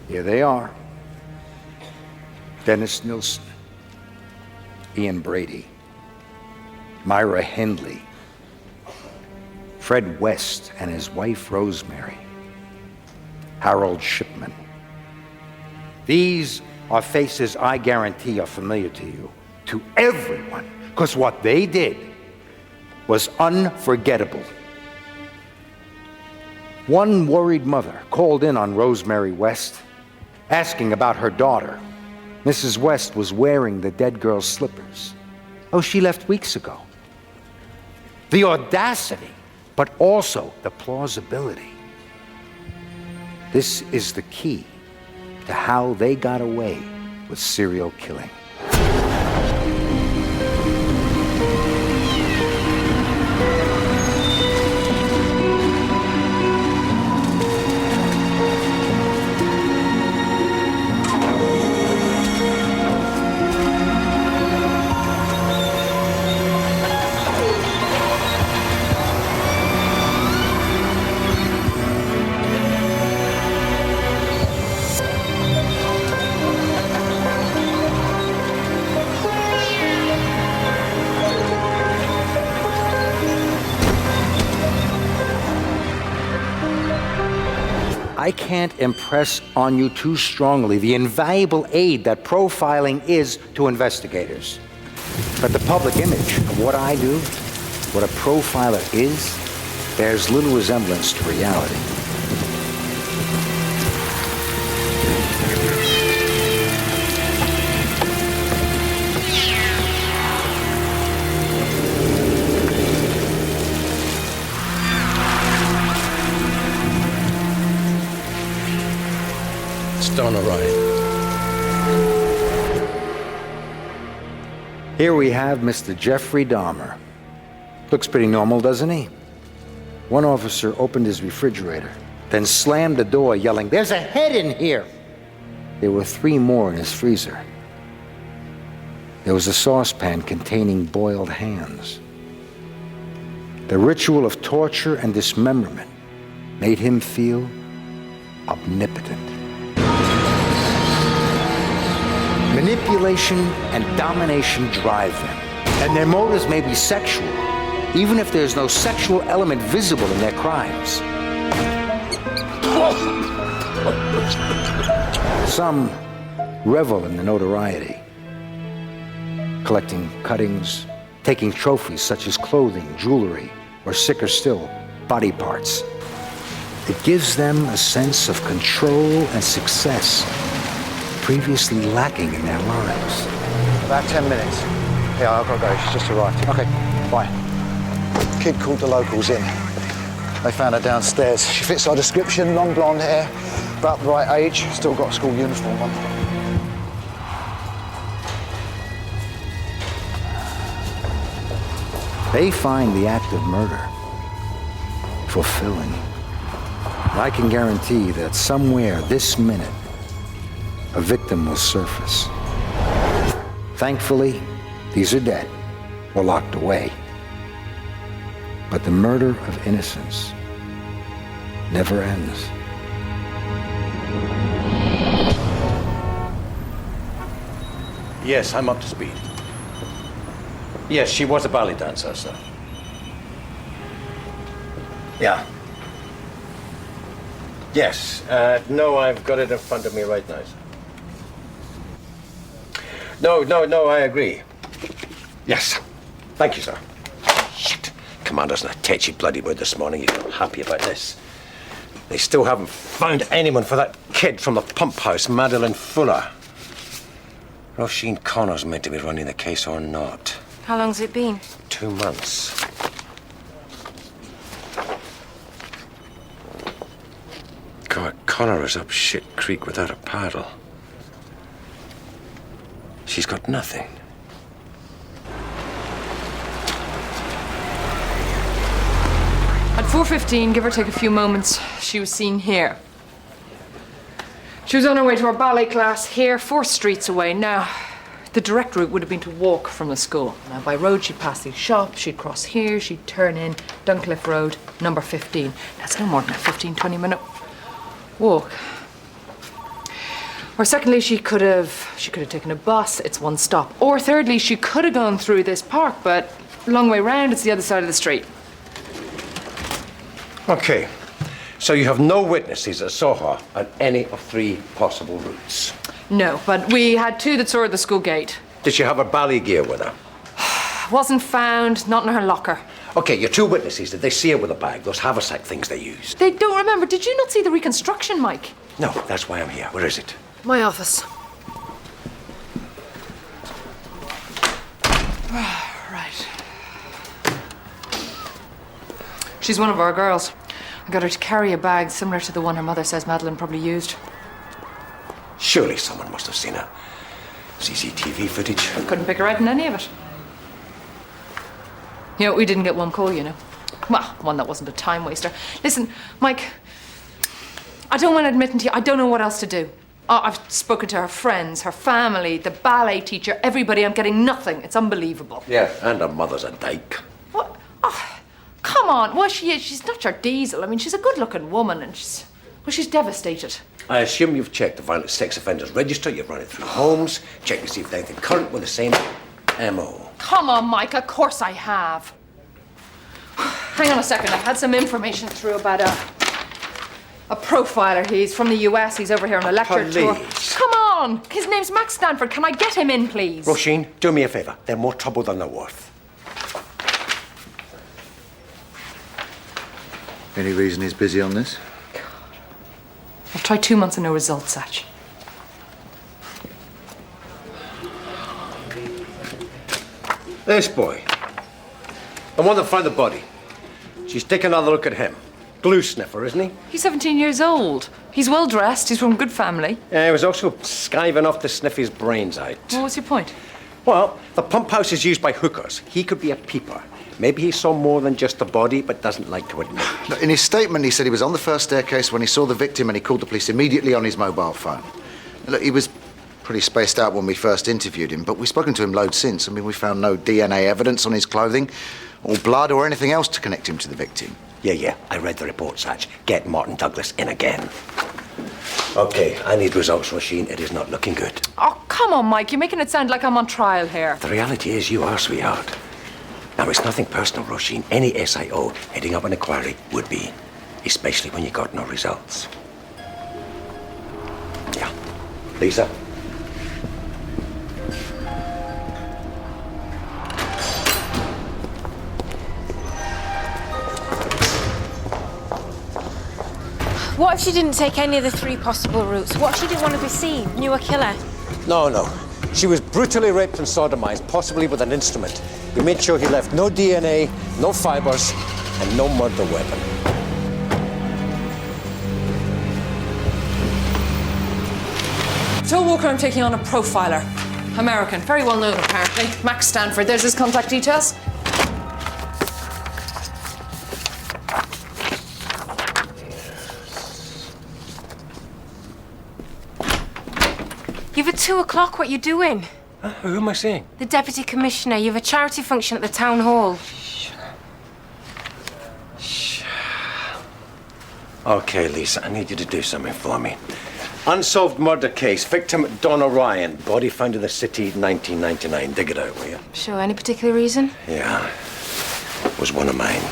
Here they are. Dennis Nilsson, Ian Brady, Myra Hindley, Fred West and his wife Rosemary, Harold Shipman. These are faces I guarantee are familiar to you, to everyone, because what they did was unforgettable. One worried mother called in on Rosemary West, asking about her daughter. Mrs. West was wearing the dead girl's slippers. Oh, she left weeks ago. The audacity, but also the plausibility. This is the key to how they got away with serial killing. I can't impress on you too strongly the invaluable aid that profiling is to investigators. But the public image of what I do, what a profiler is, bears little resemblance to reality. On a ride. Here we have Mr. Jeffrey Dahmer. Looks pretty normal, doesn't he? One officer opened his refrigerator, then slammed the door, yelling, "There's a head in here!" There were 3 more in his freezer. There was a saucepan containing boiled hands. The ritual of torture and dismemberment made him feel omnipotent. Manipulation and domination drive them, and their motives may be sexual, even if there's no sexual element visible in their crimes. Some revel in the notoriety, collecting cuttings, taking trophies such as clothing, jewelry, or sicker still, body parts. It gives them a sense of control and success previously lacking in their lives. About 10 minutes. Yeah, I've got to go. She's just arrived. Okay, bye. Kid called the locals in. They found her downstairs. She fits our description, long blonde hair, about the right age, still got a school uniform on. They find the act of murder fulfilling. And I can guarantee that somewhere this minute, a victim will surface. Thankfully, these are dead or locked away. But the murder of innocence never ends. Yes, I'm up to speed. Yes, she was a ballet dancer, sir. Yeah. Yes. No, I've got it in front of me right now, sir. No, I agree. Yes. Thank you, sir. Shit. Commander's in a tetchy bloody mood this morning. He's not happy about this. They still haven't found anyone for that kid from the pump house, Madeline Fuller. Roisin Connor's meant to be running the case or not. How long's it been? 2 months. God, Connor is up shit creek without a paddle. She's got nothing. At 4:15, give or take a few moments, she was seen here. She was on her way to her ballet class here, 4 streets away. Now, the direct route would have been to walk from the school. Now, by road, she'd pass these shops, she'd cross here, she'd turn in Duncliffe Road, number 15. That's no more than a 15, 20-minute walk. Or secondly, she could have taken a bus, it's one stop. Or thirdly, she could have gone through this park, but long way round, it's the other side of the street. Okay. So you have no witnesses that saw her on any of 3 possible routes. No, but we had 2 that saw her at the school gate. Did she have her ballet gear with her? Wasn't found, not in her locker. Okay, your 2 witnesses, did they see her with a bag, those haversack things they used? They don't remember. Did you not see the reconstruction, Mike? No, that's why I'm here. Where is it? My office. Right. She's one of our girls. I got her to carry a bag similar to the one her mother says Madeline probably used. Surely someone must have seen her. CCTV footage. Couldn't pick her out in any of it. You know, we didn't get one call, you know. Well, one that wasn't a time waster. Listen, Mike, I don't want to admit to you, I don't know what else to do. I've spoken to her friends, her family, the ballet teacher, everybody. I'm getting nothing. It's unbelievable. Yeah, and her mother's a dyke. What? Oh, come on. Well, she is. She's not your diesel. I mean, she's a good-looking woman, and she's devastated. I assume you've checked the violent sex offenders register, you've run it through homes, checked to see if there's anything current with the same MO. Come on, Mike. Of course I have. Hang on a second. I've had some information through about a profiler. He's from the US. He's over here on a lecture tour. Please. Come on. His name's Max Stanford. Can I get him in, please? Roisin, do me a favour. They're more trouble than they're worth. Any reason he's busy on this? I've tried 2 months and no results, Satch. This boy. The one that found the body. She's taking another look at him. Glue sniffer, isn't he? He's 17 years old. He's well dressed. He's from a good family. Yeah, he was also skiving off to sniff his brains out. Well, what's your point? Well, the pump house is used by hookers. He could be a peeper. Maybe he saw more than just the body, but doesn't like to admit it. Look, in his statement, he said he was on the first staircase when he saw the victim and he called the police immediately on his mobile phone. Look, he was pretty spaced out when we first interviewed him, but we've spoken to him loads since. I mean, we found no DNA evidence on his clothing, or blood, or anything else to connect him to the victim. Yeah, I read the report, Satch. Get Martin Douglas in again. Okay, I need results, Roisin. It is not looking good. Oh, come on, Mike. You're making it sound like I'm on trial here. The reality is you are, sweetheart. Now, it's nothing personal, Roisin. Any SIO heading up an inquiry would be, especially when you got no results. Yeah. Lisa? What if she didn't take any of the 3 possible routes? What if she didn't want to be seen? Knew a killer? No. She was brutally raped and sodomized, possibly with an instrument. We made sure he left no DNA, no fibers, and no murder weapon. I told Walker I'm taking on a profiler. American, very well known apparently. Max Stanford. There's his contact details. You've at 2 o'clock. What you doing? Who am I seeing? The Deputy Commissioner. You've a charity function at the Town Hall. Okay, Lisa, I need you to do something for me. Unsolved murder case. Victim Donna Ryan. Body found in the city, 1999. Dig it out, will you? Sure. Any particular reason? Yeah. It was one of mine.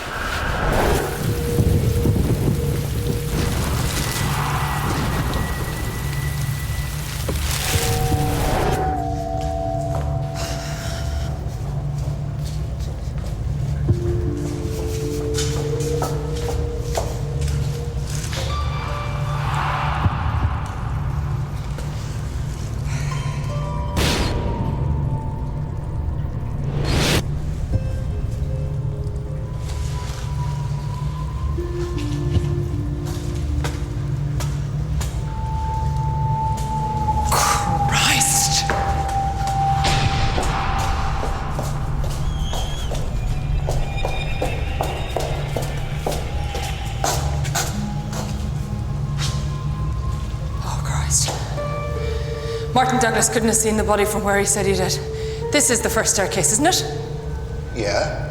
Martin Douglas couldn't have seen the body from where he said he did. This is the first staircase, isn't it? Yeah.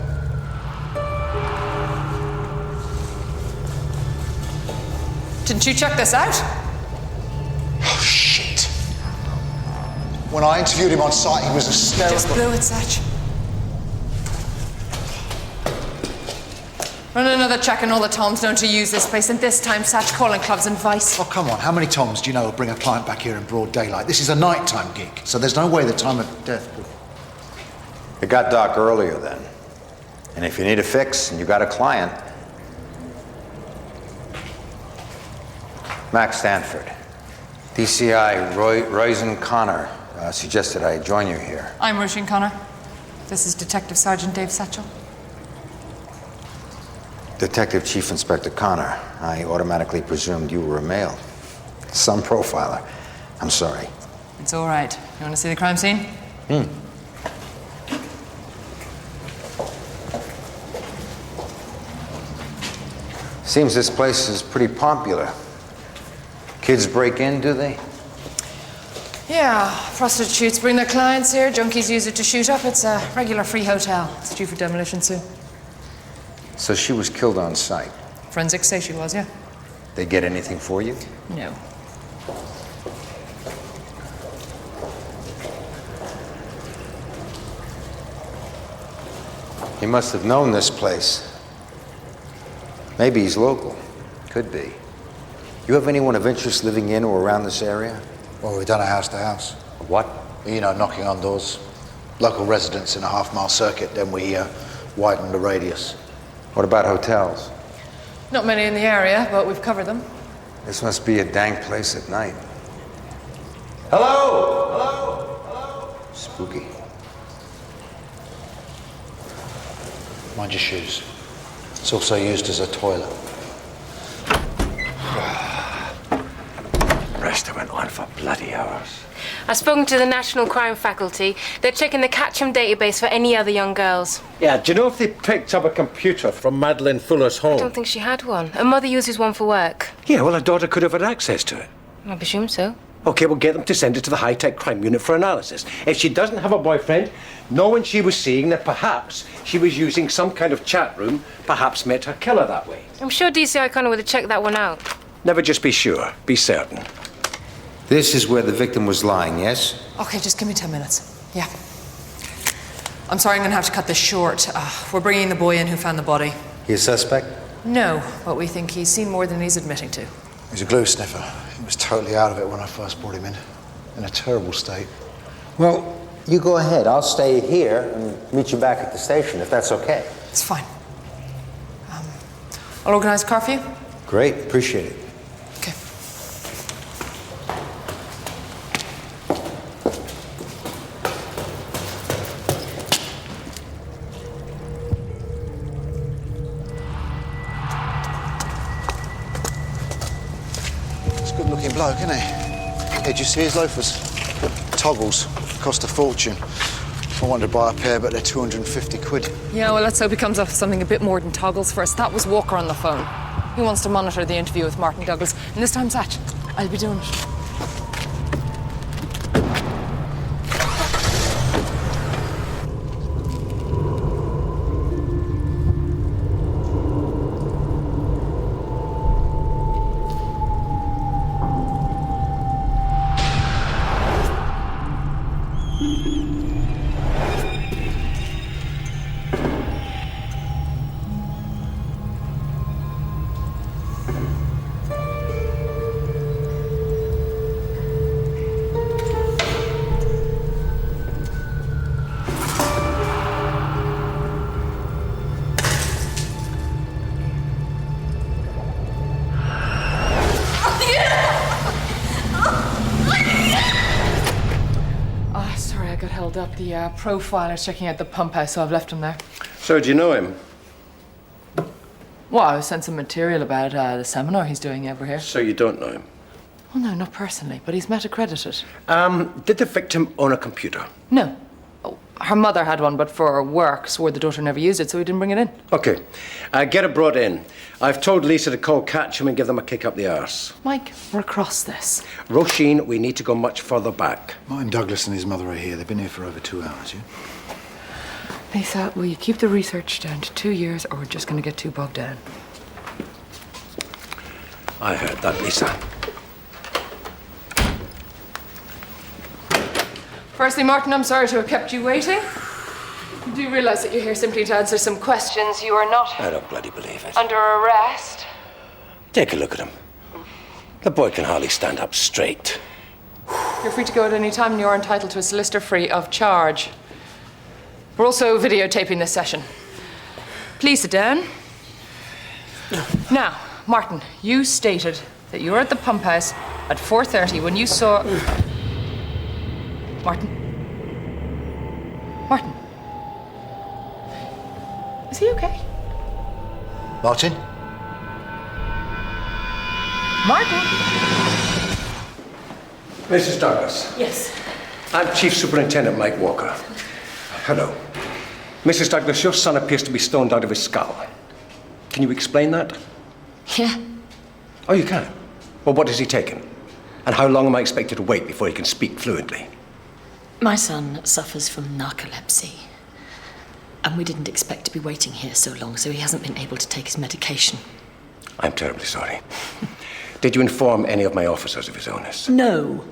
Didn't you check this out? Oh, shit. When I interviewed him on site, he was hysterical. Just blew it, Satch. Run another check on all the Toms known to use this place, and this time Satch calling clubs and vice. Oh, come on. How many Toms do you know will bring a client back here in broad daylight? This is a nighttime gig, so there's no way the time of death would... It got dark earlier then. And if you need a fix and you got a client... Max Stanford. DCI Roisin Connor suggested I join you here. I'm Roisin Connor. This is Detective Sergeant Dave Satchel. Detective Chief Inspector Connor. I automatically presumed you were a male. Some profiler. I'm sorry. It's all right. You want to see the crime scene? Seems this place is pretty popular. Kids break in, do they? Yeah, prostitutes bring their clients here, junkies use it to shoot up. It's a regular free hotel. It's due for demolition soon. So she was killed on site. Forensics say she was, yeah. They get anything for you? No. He must have known this place. Maybe he's local. Could be. You have anyone of interest living in or around this area? Well, we've done a house to house. What? You know, knocking on doors. Local residents in a half-mile circuit, then we widened the radius. What about hotels? Not many in the area, but we've covered them. This must be a dank place at night. Hello? Hello? Hello? Spooky. Mind your shoes. It's also used as a toilet. Rest went on for bloody hours. I've spoken to the National Crime Faculty. They're checking the Catchem database for any other young girls. Yeah, do you know if they picked up a computer from Madeleine Fuller's home? I don't think she had one. Her mother uses one for work. Yeah, well, her daughter could have had access to it. I presume so. Okay, we'll get them to send it to the high-tech crime unit for analysis. If she doesn't have a boyfriend, no one she was seeing, that perhaps she was using some kind of chat room, perhaps met her killer that way. I'm sure DCI Connor would have checked that one out. Never just be sure, be certain. This is where the victim was lying, yes? Okay, just give me 10 minutes. Yeah. I'm sorry, I'm going to have to cut this short. We're bringing the boy in who found the body. He a suspect? No, but we think he's seen more than he's admitting to. He's a glue sniffer. He was totally out of it when I first brought him in a terrible state. Well, you go ahead. I'll stay here and meet you back at the station, if that's okay. It's fine. I'll organize a car for you. Great, appreciate it. Okay. He's a good-looking bloke, isn't he? Hey, did you see his loafers? Toggles. Cost a fortune. I wanted to buy a pair, but they're 250 quid. Yeah, well, let's hope he comes up with something a bit more than toggles first. That was Walker on the phone. He wants to monitor the interview with Martin Douglas. And this time, Satch, I'll be doing it. Up. The profiler's checking out the pump house, so I've left him there. So, do you know him? Well, I sent some material about the seminar he's doing over here. So you don't know him? Well, no, not personally, but he's Meta-credited. Did the victim own a computer? No. Oh, her mother had one, but for work, swore the daughter never used it, so he didn't bring it in. Okay. Get it brought in. I've told Lisa to call Catchem and give them a kick up the arse. Mike, we're across this. Roisin, we need to go much further back. Martin Douglas and his mother are here. They've been here for over 2 hours, yeah? Lisa, will you keep the research down to 2 years, or we're just going to get too bogged down? I heard that, Lisa. Firstly, Martin, I'm sorry to have kept you waiting. You do realize that you're here simply to answer some questions. You are not I don't bloody believe it. under arrest. Take a look at him. The boy can hardly stand up straight. You're free to go at any time, and you're entitled to a solicitor free of charge. We're also videotaping this session. Please sit down. Now, Martin, you stated that you were at the pump house at 4:30 when you saw... Martin? Martin? Is he okay? Martin? Martin? Mrs. Douglas. Yes. I'm Chief Superintendent Mike Walker. Hello. Mrs. Douglas, your son appears to be stoned out of his skull. Can you explain that? Yeah. Oh, you can? Well, what has he taken? And how long am I expected to wait before he can speak fluently? My son suffers from narcolepsy. And we didn't expect to be waiting here so long, so he hasn't been able to take his medication. I'm terribly sorry. Did you inform any of my officers of his illness? No.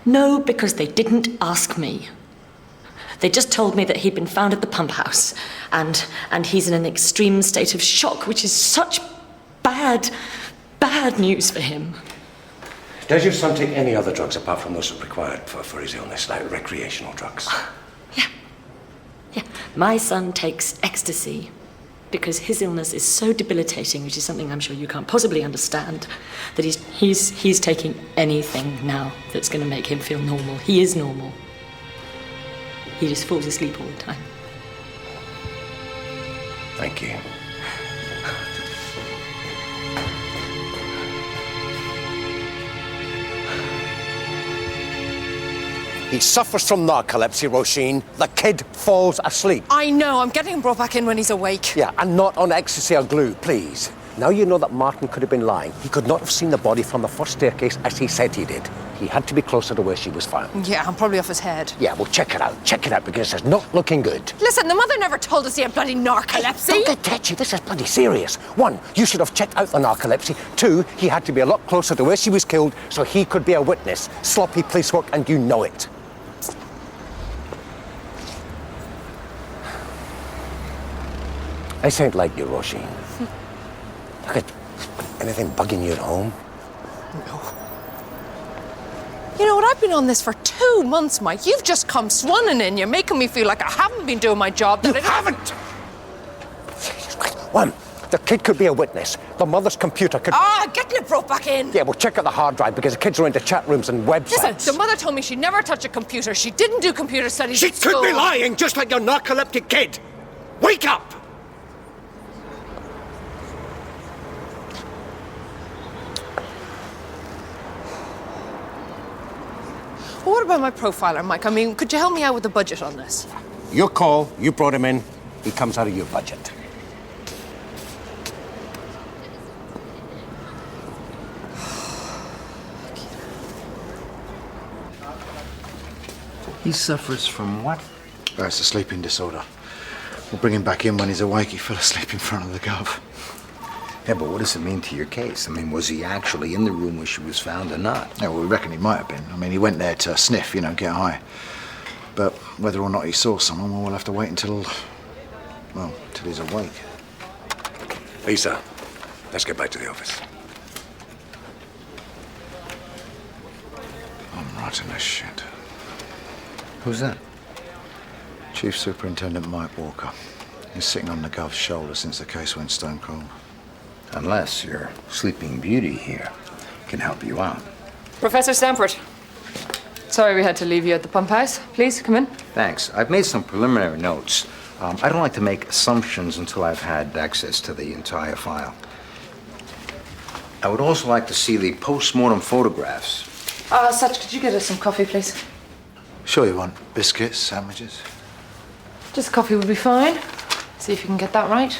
No, because they didn't ask me. They just told me that he'd been found at the pump house, and he's in an extreme state of shock, which is such bad news for him. Does your son take any other drugs apart from those required for his illness, like recreational drugs? Yeah. My son takes ecstasy because his illness is so debilitating, which is something I'm sure you can't possibly understand, that he's taking anything now that's going to make him feel normal. He is normal. He just falls asleep all the time. Thank you. He suffers from narcolepsy, Roisin. The kid falls asleep. I know, I'm getting him brought back in when he's awake. Yeah, and not on ecstasy or glue, please. Now you know that Martin could have been lying. He could not have seen the body from the first staircase as he said he did. He had to be closer to where she was found. Yeah, I'm probably off his head. Yeah, well, check it out. Check it out, because it's not looking good. Listen, the mother never told us he had bloody narcolepsy. Don't get touchy. This is bloody serious. 1, you should have checked out the narcolepsy. 2, he had to be a lot closer to where she was killed so he could be a witness. Sloppy police work, and you know it. This ain't like you, Roisin. Look at anything bugging you at home? No. You know what? I've been on this for 2 months, Mike. You've just come swanning in. You're making me feel like I haven't been doing my job. You haven't! 1, the kid could be a witness. The mother's computer could... Getting it brought back in. Yeah, well, check out the hard drive, because the kids are into chat rooms and websites. Listen, the mother told me she'd never touch a computer. She didn't do computer studies She at school. could be lying, just like your narcoleptic kid. Wake up! Well, what about my profiler, Mike? I mean, could you help me out with the budget on this? Your call, you brought him in. He comes out of your budget. He suffers from what? It's a sleeping disorder. We'll bring him back in when he's awake. He fell asleep in front of the gov. Yeah, but what does it mean to your case? I mean, was he actually in the room where she was found or not? Yeah, well, we reckon he might have been. I mean, he went there to sniff, get high. But whether or not he saw someone, well, we'll have to wait until he's awake. Lisa, let's get back to the office. I'm writing this shit. Who's that? Chief Superintendent Mike Walker. He's sitting on the gov's shoulder since the case went stone cold. Unless your sleeping beauty here can help you out. Professor Stamford. Sorry we had to leave you at the pump house. Please, come in. Thanks. I've made some preliminary notes. I don't like to make assumptions until I've had access to the entire file. I would also like to see the post-mortem photographs. Such, could you get us some coffee, please? Sure you want biscuits, sandwiches? Just coffee would be fine. See if you can get that right.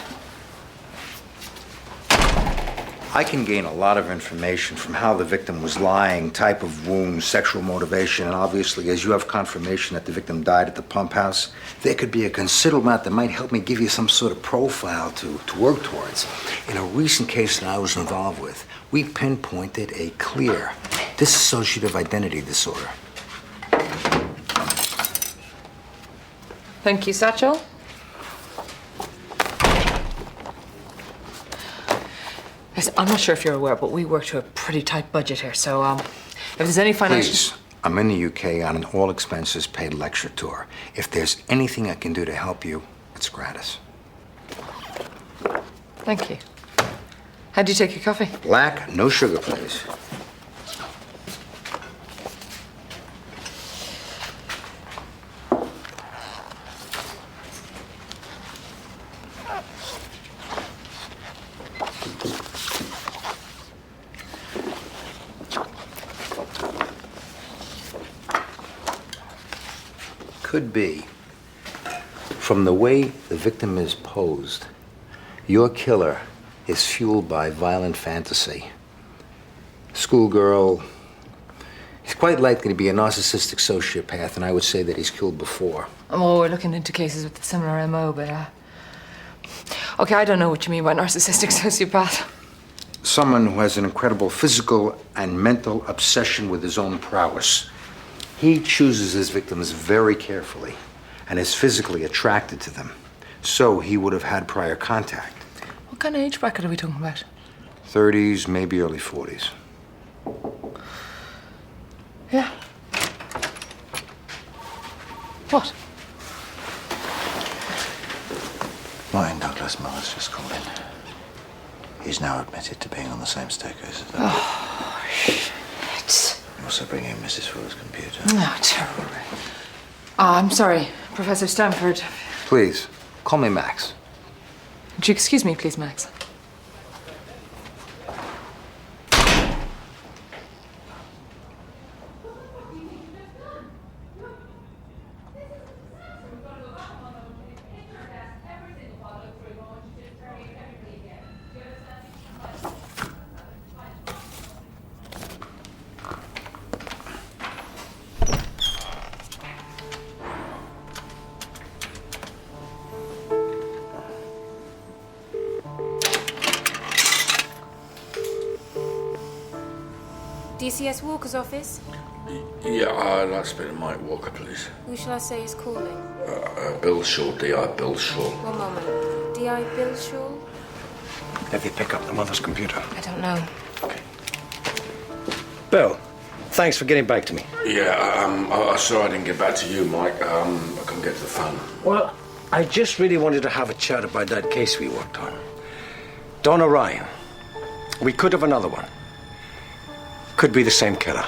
I can gain a lot of information from how the victim was lying, type of wound, sexual motivation, and obviously, as you have confirmation that the victim died at the pump house, there could be a considerable amount that might help me give you some sort of profile to work towards. In a recent case that I was involved with, we pinpointed a clear dissociative identity disorder. Thank you, Satchel. Listen, I'm not sure if you're aware, but we work to a pretty tight budget here, so if there's any financial... Please, I'm in the UK on an all-expenses-paid lecture tour. If there's anything I can do to help you, it's gratis. Thank you. How do you take your coffee? Black, no sugar, please. Could be, from the way the victim is posed, your killer is fueled by violent fantasy. Schoolgirl, he's quite likely to be a narcissistic sociopath, and I would say that he's killed before. Well, we're looking into cases with a similar MO, but, okay, I don't know what you mean by narcissistic sociopath. Someone who has an incredible physical and mental obsession with his own prowess. He chooses his victims very carefully and is physically attracted to them. So he would have had prior contact. What kind of age bracket are we talking about? 30s, maybe early 40s. Yeah. What? Martin Douglas Miller's just called in. He's now admitted to being on the same staircase as that. Oh, shit. Also bring in Mrs. Fuller's computer. Oh, terrible. I'm sorry, Professor Stanford. Please, call me Max. Would you excuse me, please, Max? DCS Walker's office? Yeah, I'd like to speak to Mike Walker, please. Who shall I say is calling? Bill Shaw, D.I. Bill Shaw. One moment. D.I. Bill Shaw? Did they pick up the mother's computer? I don't know. Okay. Bill, thanks for getting back to me. Yeah, I'm sorry I didn't get back to you, Mike. I couldn't get to the phone. Well, I just really wanted to have a chat about that case we worked on. Donna Ryan. We could have another one. Could be the same killer.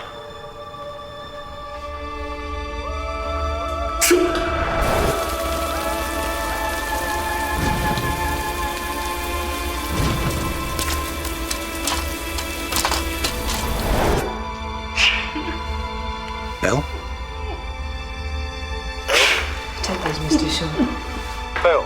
Bill? Take those, Mr. Shaw. Bill.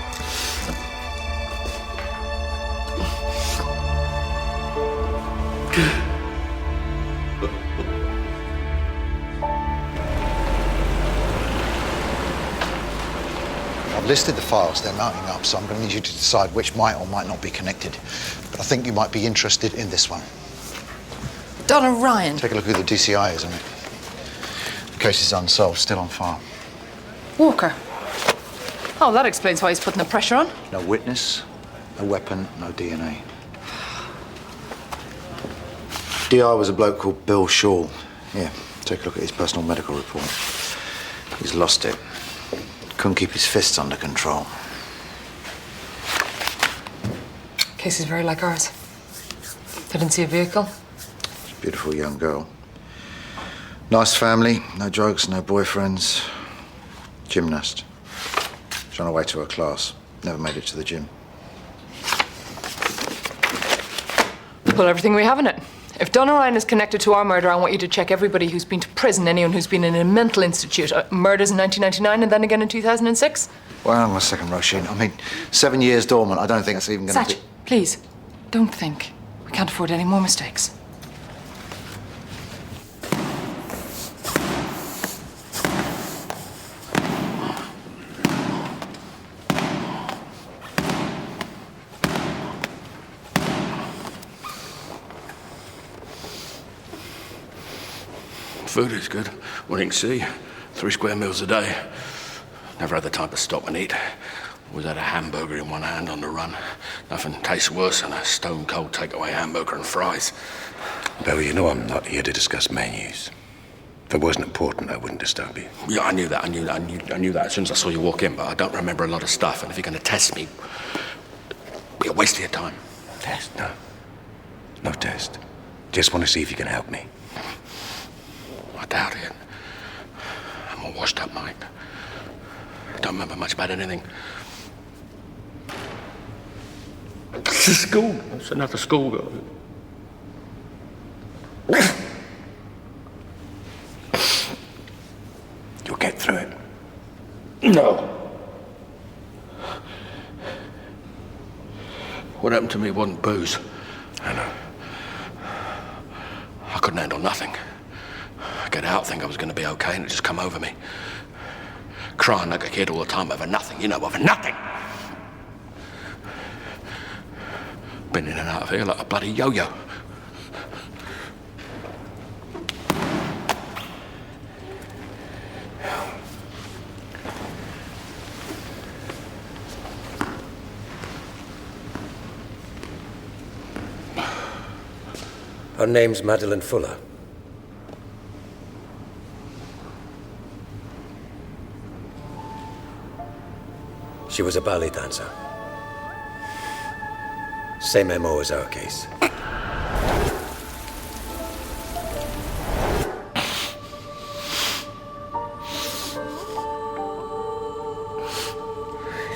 I've listed the files they're mounting up, so I'm going to need you to decide which might or might not be connected. But I think you might be interested in this one. Donna Ryan. Take a look who the DCI is on it. The case is unsolved, still on file. Walker. Oh, that explains why he's putting the pressure on. No witness, no weapon, no DNA. DI was a bloke called Bill Shaw. Yeah, take a look at his personal medical report. He's lost it. Couldn't keep his fists under control. Case is very like ours. Didn't see a vehicle. Beautiful young girl. Nice family, no drugs, no boyfriends. Gymnast. She's on her way to her class. Never made it to the gym. Pull everything we have in it. If Donna Ryan is connected to our murder, I want you to check everybody who's been to prison, anyone who's been in a mental institute. Murders in 1999 and then again in 2006. Well, one second, Roisin. I mean, 7 years dormant. I don't think that's even going to Satch, please, don't think. We can't afford any more mistakes. Food is good. What you can see, 3 square meals a day. Never had the time to stop and eat. Always had a hamburger in one hand on the run. Nothing tastes worse than a stone-cold takeaway hamburger and fries. Barry, you know I'm not here to discuss menus. If it wasn't important, I wouldn't disturb you. Yeah, I knew that. I knew that as soon as I saw you walk in, but I don't remember a lot of stuff, and if you're going to test me, it'll be a waste of your time. Test? No. No test. Just want to see if you can help me. I doubt it. I'm all washed up, mate. Don't remember much about anything. School. It's another schoolgirl. You'll get through it. No. What happened to me wasn't booze. I know. I couldn't handle nothing. I get out, think I was going to be okay, and it just come over me. Crying like a kid all the time over nothing, you know, over nothing. Been in and out of here like a bloody yo-yo. Her name's Madeline Fuller. She was a ballet dancer. Same MO as our case.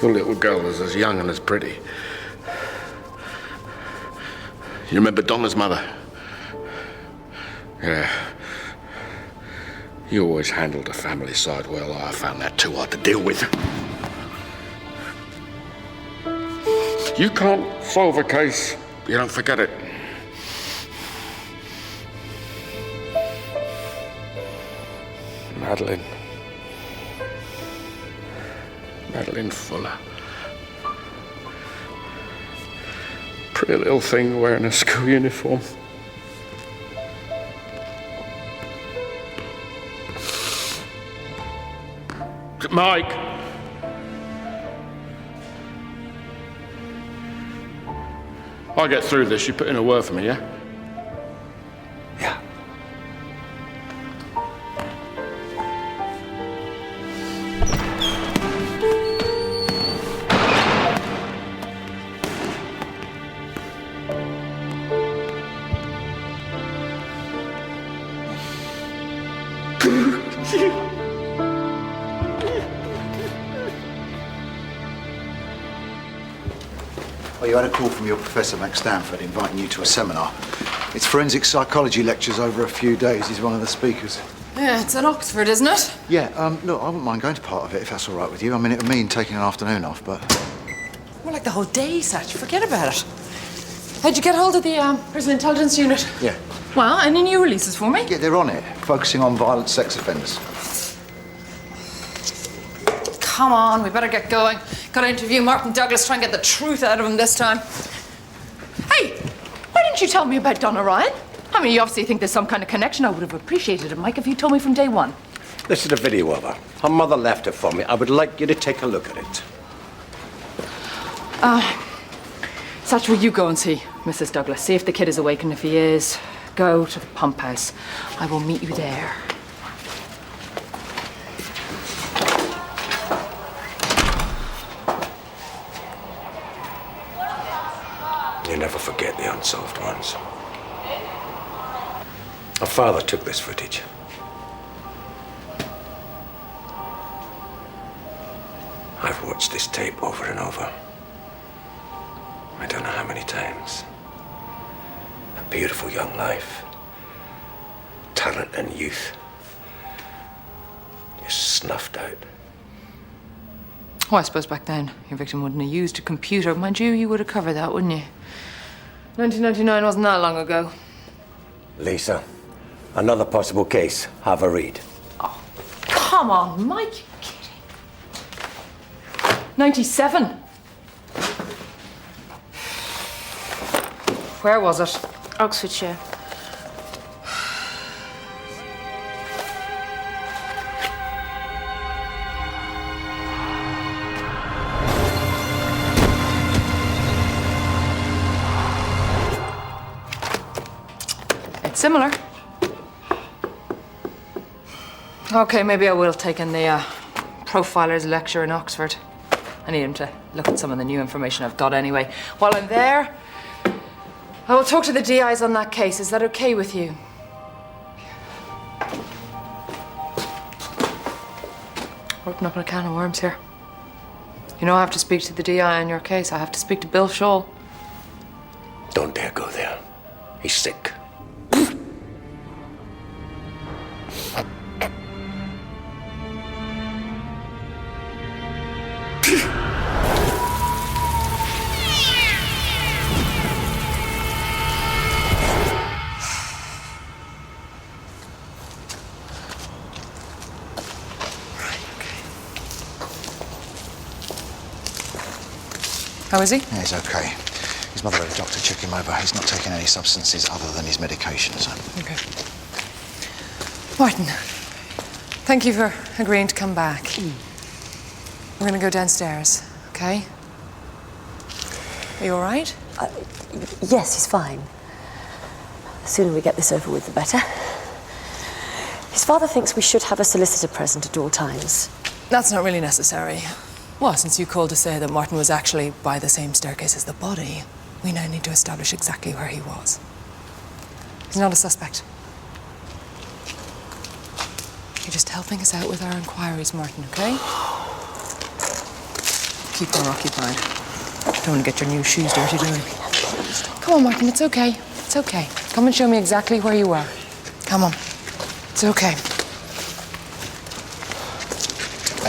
Your little girl is as young and as pretty. You remember Donna's mother? Yeah. You always handled the family side well. I found that too hard to deal with. You can't solve a case, you don't forget it. Madeline. Madeline Fuller. Pretty little thing wearing a school uniform. Mike! I'll get through this. You put in a word for me, yeah? Yeah. Well, you had a call from your Professor Max Stanford inviting you to a seminar. It's forensic psychology lectures over a few days. He's one of the speakers. Yeah, it's in Oxford, isn't it? Yeah, look, I wouldn't mind going to part of it if that's all right with you. I mean, it would mean taking an afternoon off, but... More like the whole day, Satch. Forget about it. How'd you get hold of the prison intelligence unit? Yeah. Well, any new releases for me? Yeah, they're on it, focusing on violent sex offenders. Come on, we better get going. Gotta interview Martin Douglas, try and get the truth out of him this time. Hey, why didn't you tell me about Donna Ryan? I mean, you obviously think there's some kind of connection. I would have appreciated it, Mike, if you told me from day one. This is a video of her. Her mother left it for me. I would like you to take a look at it. Satch, will you go and see Mrs. Douglas? See if the kid is awake, and if he is, go to the pump house. I will meet you there. You never forget the unsolved ones. Her father took this footage. I've watched this tape over and over. I don't know how many times. A beautiful young life. Talent and youth. Just snuffed out. Oh, I suppose back then your victim wouldn't have used a computer. Mind you, you would have covered that, wouldn't you? 1999 wasn't that long ago. Lisa, another possible case. Have a read. Oh, come on, Mike. You're kidding. 97. Where was it? Oxfordshire. Similar. Okay, maybe I will take in the profiler's lecture in Oxford. I need him to look at some of the new information I've got anyway. While I'm there, I will talk to the DIs on that case. Is that okay with you? Open up a can of worms here. You know I have to speak to the DI on your case. I have to speak to Bill Shaw. Don't dare go there. He's sick. How is he? Yeah, he's okay. His mother had a doctor check him over. He's not taking any substances other than his medications. Okay. Martin, thank you for agreeing to come back. We're gonna go downstairs, okay? Are you all right? Yes, he's fine. The sooner we get this over with, the better. His father thinks we should have a solicitor present at all times. That's not really necessary. Well, since you called to say that Martin was actually by the same staircase as the body, we now need to establish exactly where he was. He's not a suspect. You're just helping us out with our inquiries, Martin, okay? Keep her occupied. Don't want to get your new shoes dirty, do you? Come on, Martin, it's okay. It's okay. Come and show me exactly where you were. Come on. It's okay.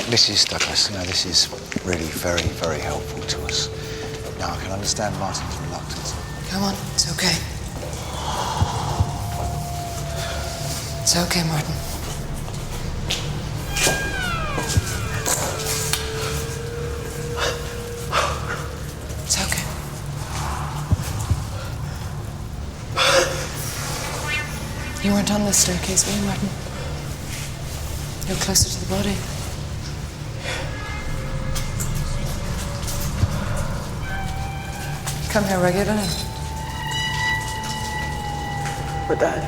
Mrs. Douglas, you know, this is really very, very helpful to us. Now, I can understand Martin's reluctance. Come on, it's okay. It's okay, Martin. It's okay. You weren't on this staircase, were you, Martin? You're closer to the body. Come here regularly. But Dad,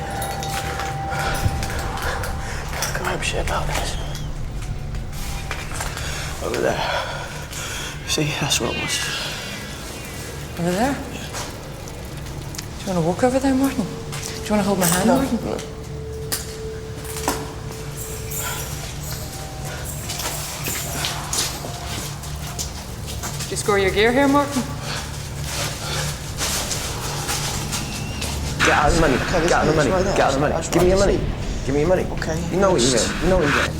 can I have shit about this? Over there. See, that's where it was. Over there? Yeah. Do you want to walk over there, Martin? Do you want to hold my hand, Martin? No. Did you score your gear here, Martin? Get out of the money. Get out of the money. Get out of the money. Give me your money. Give me your money. Okay. You know what you're getting. You know what you're getting.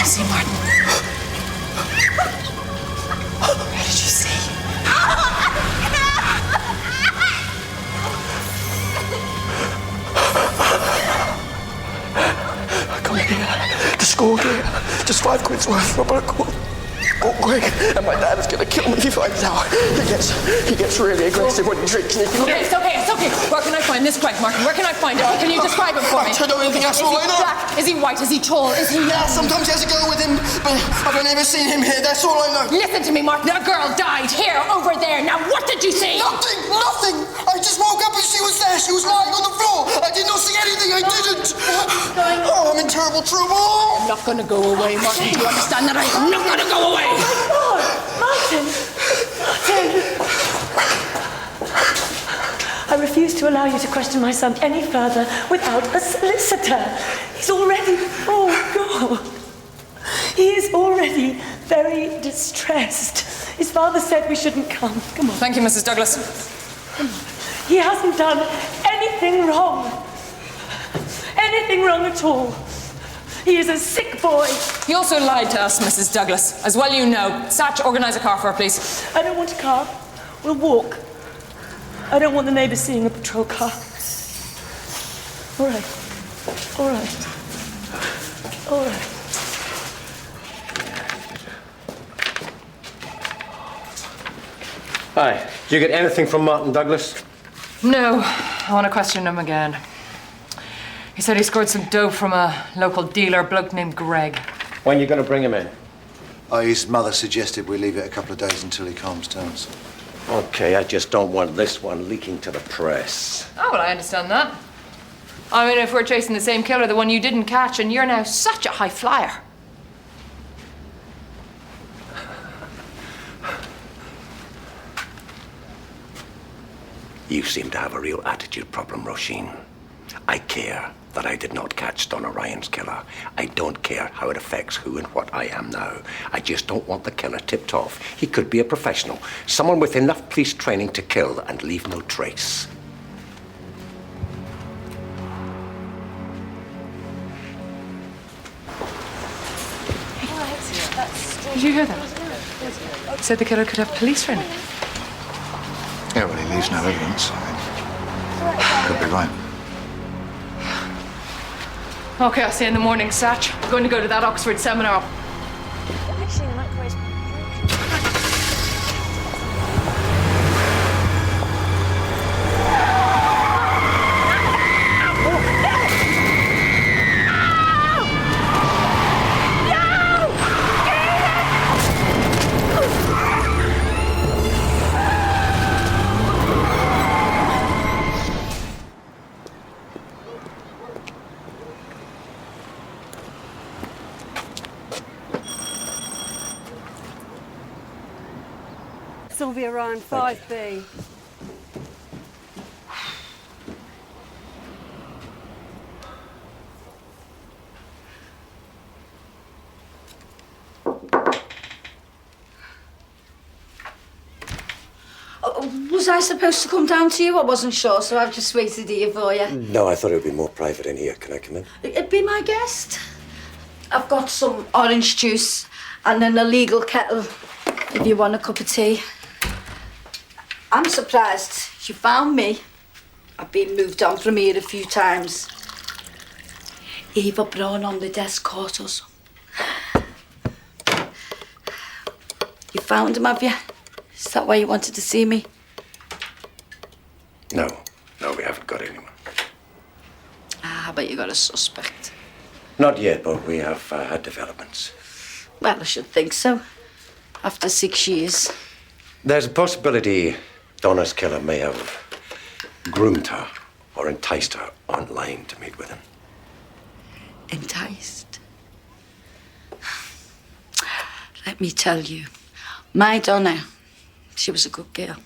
See, Martin. What did you see? Come here. The school gear. Just 5 quid's worth. I better call. Oh, quick. And my dad is going to kill me if he finds out. He gets really aggressive when he drinks. And Okay, it's okay, it's okay. Where can I find this crack, Martin? Where can I find it? Can you describe it for me? I don't know anything else. All I know. Black? Is he white? Is he tall? Is he Yeah, sometimes he has a girl with him, but I've only ever seen him here. That's all I know. Listen to me, Martin. A girl died here, over there. Now, what did you see? Nothing. I just woke up and she was there. She was lying on the floor. I did not see anything. I didn't. What's going on? Oh, I'm in terrible trouble. I'm not going to go away, Martin. Do you understand that? I'm not going to go away. Oh, Martin! I refuse to allow you to question my son any further without a solicitor. He's already... Oh, God. He is already very distressed. His father said we shouldn't come. Come on. Thank you, Mrs. Douglas. He hasn't done anything wrong. Anything wrong at all. He is a sick boy. He also lied to us, Mrs. Douglas. As well you know. Satch, organise a car for her, please. I don't want a car. We'll walk. I don't want the neighbours seeing a patrol car. All right. All right. All right. Hi. Did you get anything from Martin Douglas? No, I want to question him again. He said he scored some dope from a local dealer, bloke named Greg. When are you going to bring him in? Oh, his mother suggested we leave it a couple of days until he calms down. Okay, I just don't want this one leaking to the press. Oh, well, I understand that. I mean, if we're chasing the same killer, the one you didn't catch, and you're now such a high flyer. You seem to have a real attitude problem, Roisin. I care that I did not catch Donna Ryan's killer. I don't care how it affects who and what I am now. I just don't want the killer tipped off. He could be a professional, someone with enough police training to kill and leave no trace. Did you hear that? He said the killer could have police training. Yeah, well, he leaves no evidence. Could be right. Okay, I'll see you in the morning, Satch. I'm going to go to that Oxford seminar. Actually, the microwave's Sylvia Ryan, 5B. Was I supposed to come down to you? I wasn't sure, so I've just waited here for you. No, I thought it would be more private in here. Can I come in? It'd be my guest. I've got some orange juice and an illegal kettle, if you want a cup of tea. I'm surprised you found me. I've been moved on from here a few times. Eva Braun on the desk caught us. You found him, have you? Is that why you wanted to see me? No, we haven't got anyone. Ah, but you got a suspect. Not yet, but we have had developments. Well, I should think so. After 6 years. There's a possibility Donna's killer may have groomed her or enticed her online to meet with him. Enticed? Let me tell you, my Donna, she was a good girl.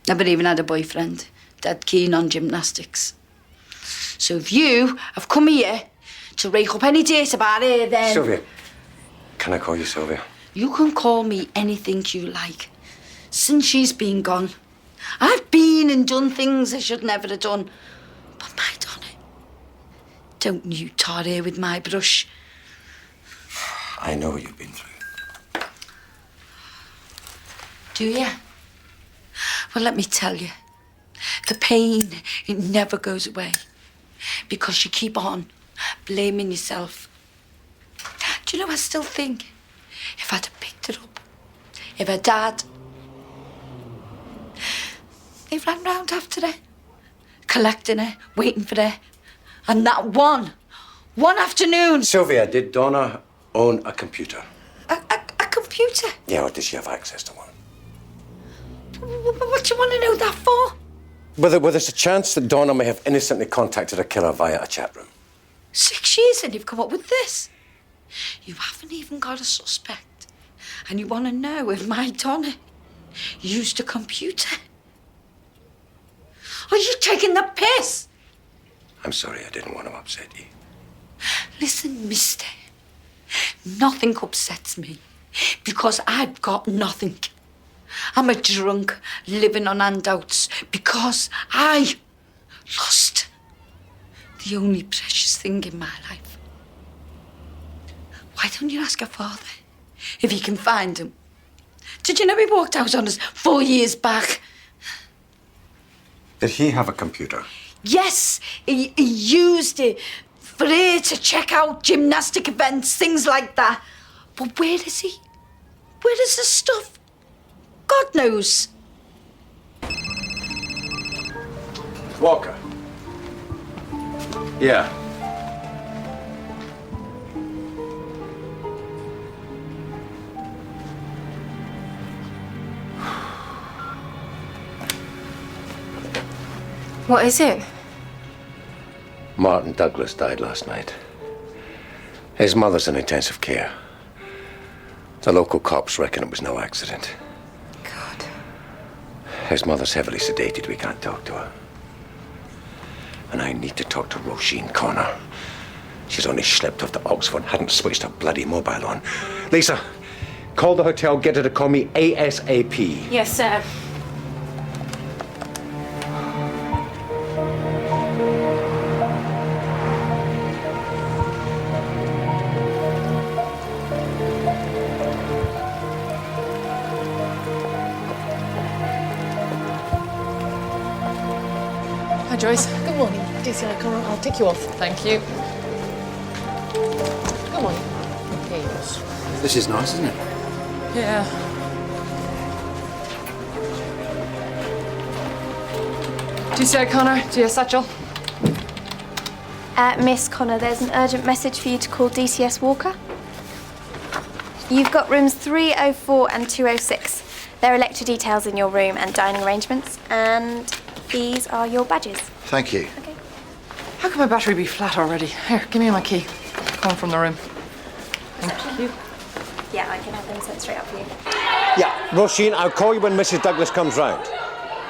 Never even had a boyfriend. Dead keen on gymnastics. So if you have come here to rake up any dirt about her, then... Sylvia, can I call you Sylvia? You can call me anything you like. Since she's been gone, I've been and done things I should never have done. But my Donna, don't you tar her with my brush. I know what you've been through. Do you? Well, let me tell you, the pain, it never goes away. Because you keep on blaming yourself. Do you know, I still think if I'd have picked her up, if her dad, they ran round after her, collecting her, waiting for her. And that one afternoon... Sylvia, did Donna own a computer? A computer? Yeah, or did she have access to one? What do you want to know that for? Well, there's a chance that Donna may have innocently contacted a killer via a chat room. 6 years and you've come up with this. You haven't even got a suspect. And you want to know if my Donna used a computer. Are you taking the piss? I'm sorry, I didn't want to upset you. Listen, mister. Nothing upsets me because I've got nothing. I'm a drunk living on handouts because I lost the only precious thing in my life. Why don't you ask her father if he can find him? Did you know he walked out on us 4 years back? Did he have a computer? Yes, he used it for her to check out gymnastic events, things like that. But where is he? Where is the stuff? God knows. Walker. Yeah. What is it? Martin Douglas died last night. His mother's in intensive care. The local cops reckon it was no accident. God. His mother's heavily sedated. We can't talk to her. And I need to talk to Roisin Connor. She's only slept off to Oxford, hadn't switched her bloody mobile on. Lisa, call the hotel, get her to call me ASAP. Yes, sir. Hi, Joyce. Good morning, DCI Connor. I'll take you off. Thank you. Good morning. Here you go. This is nice, isn't it? Yeah. DCI Connor, GS Satchel. Miss Connor, there's an urgent message for you to call DCS Walker. You've got rooms 304 and 206. There are lecture details in your room and dining arrangements, and these are your badges. Thank you. Okay. How can my battery be flat already? Here, give me my key. Calling from the room. Thank you. Yeah, I can have them sent straight up for you. Yeah, Roisin, I'll call you when Mrs. Douglas comes round.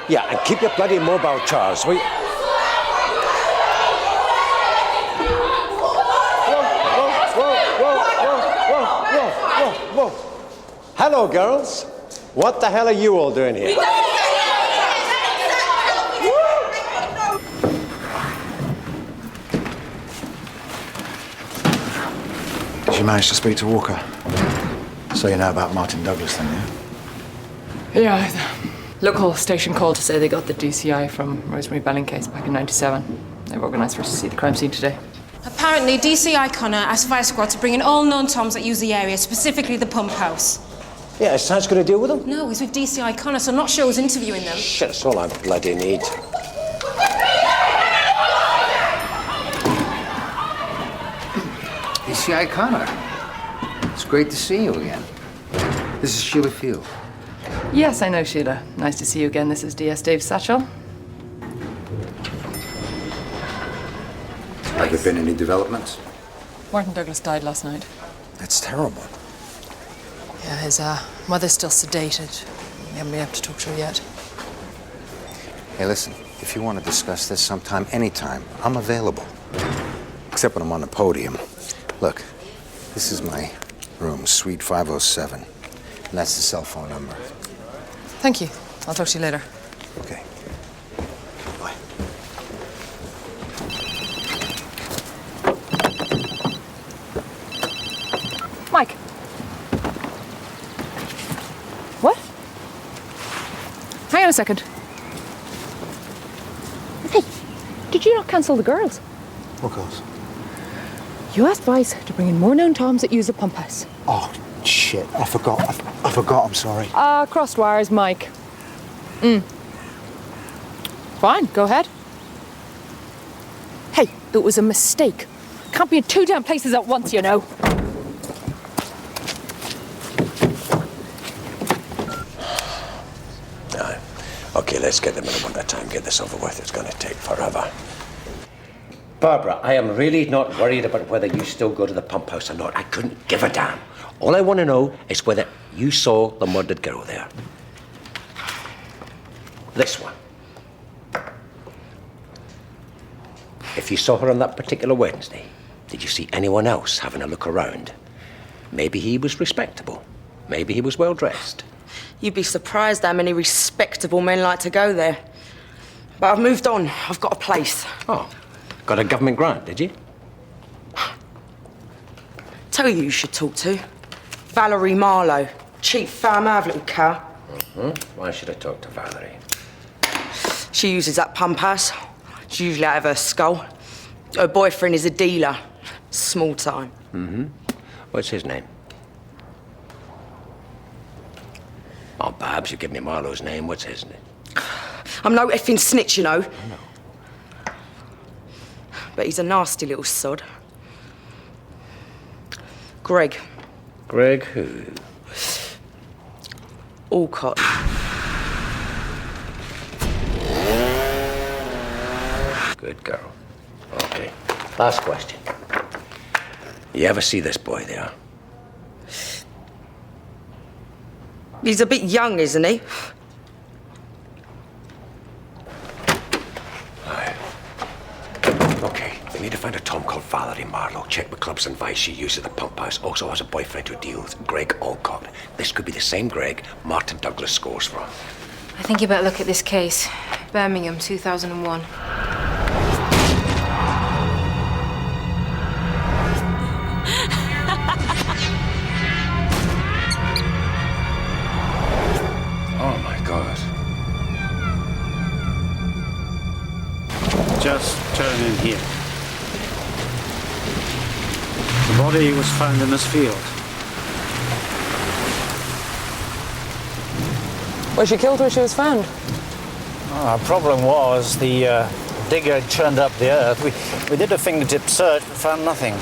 Yeah, and keep your bloody mobile charged, will you? Whoa. Hello, girls. What the hell are you all doing here? Did you manage to speak to Walker? So you know about Martin Douglas then, yeah? Yeah, the local station called to say they got the DCI from Rosemary Belling case back in '97. They've organised for us to see the crime scene today. Apparently, DCI Connor asked Fire Squad to bring in all known Toms that use the area, specifically the pump house. Yeah, is Sanch going to deal with them? No, he's with DCI Connor, so I'm not sure who's interviewing them. Shit, that's all I bloody need. DCI Connor. It's great to see you again. This is Sheila Field. Yes, I know, Sheila. Nice to see you again. This is DS Dave Satchel. Have there been any developments? Martin Douglas died last night. That's terrible. Yeah, his mother's still sedated. We haven't been able to talk to her yet. Hey, listen, if you want to discuss this sometime, anytime, I'm available. Except when I'm on the podium. Look, this is my room, Suite 507. And that's the cell phone number. Thank you. I'll talk to you later. Okay. Bye. Mike. What? Hang on a second. Hey, did you not cancel the girls? What girls? You asked Vice to bring in more known Toms that use the pump house. Oh, shit. I forgot. I forgot. I'm sorry. Crossed wires, Mike. Fine, go ahead. Hey, it was a mistake. Can't be in two damn places at once, you know. Okay, let's get them in one at a time. Get this over with. It's going to take forever. Barbara, I am really not worried about whether you still go to the pump house or not. I couldn't give a damn. All I want to know is whether you saw the murdered girl there. This one. If you saw her on that particular Wednesday, did you see anyone else having a look around? Maybe he was respectable. Maybe he was well dressed. You'd be surprised how many respectable men like to go there. But I've moved on. I've got a place. Oh, got a government grant, did you? Tell you should talk to. Valerie Marlowe. Cheap farm-have little cow. Why should I talk to Valerie? She uses that pump house. It's usually out of her skull. Her boyfriend is a dealer. Small time. Mm-hmm. What's his name? Oh, Babs, you give me Marlowe's name. What's his name? I'm no effing snitch, you know. I know. But he's a nasty little sod. Greg. Greg who? Alcott. Good girl. Okay. Last question. You ever see this boy there? He's a bit young, isn't he? Aye. Okay, we need to find a Tom called Valerie Marlowe. Check the clubs and vice she used at the pump house. Also has a boyfriend who deals, Greg Alcott. This could be the same Greg Martin Douglas scores from. I think you better look at this case. Birmingham, 2001. Oh my God. Just turn in here. The body was found in this field. Was she killed where she was found? Our problem was the digger churned up the earth. We did a fingertip search but found nothing.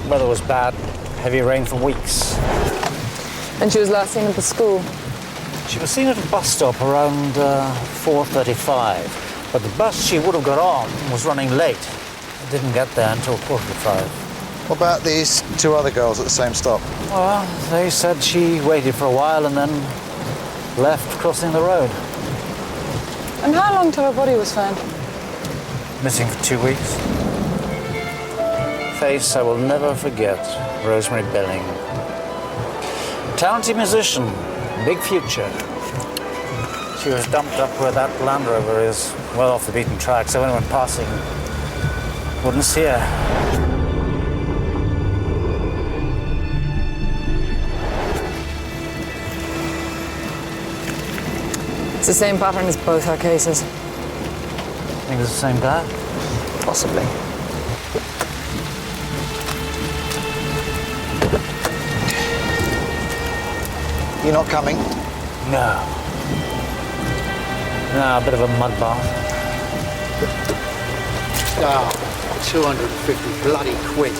Weather was bad, heavy rain for weeks. And she was last seen at the school? She was seen at a bus stop around 4:35, but the bus she would have got on was running late. It didn't get there until 4:45. What about these two other girls at the same stop? Well, they said she waited for a while and then left crossing the road. And how long till her body was found? Missing for 2 weeks. Face I will never forget, Rosemary Belling. Talented musician, big future. She was dumped up where that Land Rover is, well off the beaten track, so anyone passing wouldn't see her. It's the same pattern as both our cases. Think it's the same guy? Possibly. You're not coming? No. No, a bit of a mud bath. Oh, 250 bloody quid.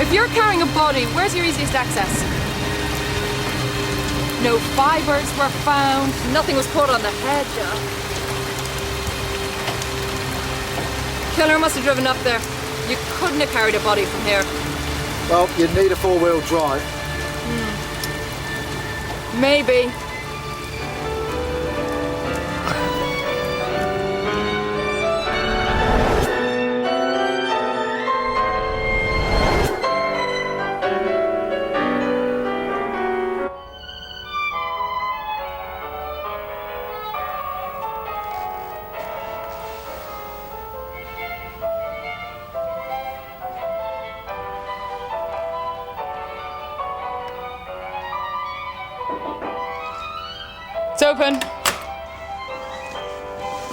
If you're carrying a body, where's your easiest access? No fibers were found. Nothing was put on the head. Killer must have driven up there. You couldn't have carried a body from here. Well, you'd need a four-wheel drive. Maybe. It's open.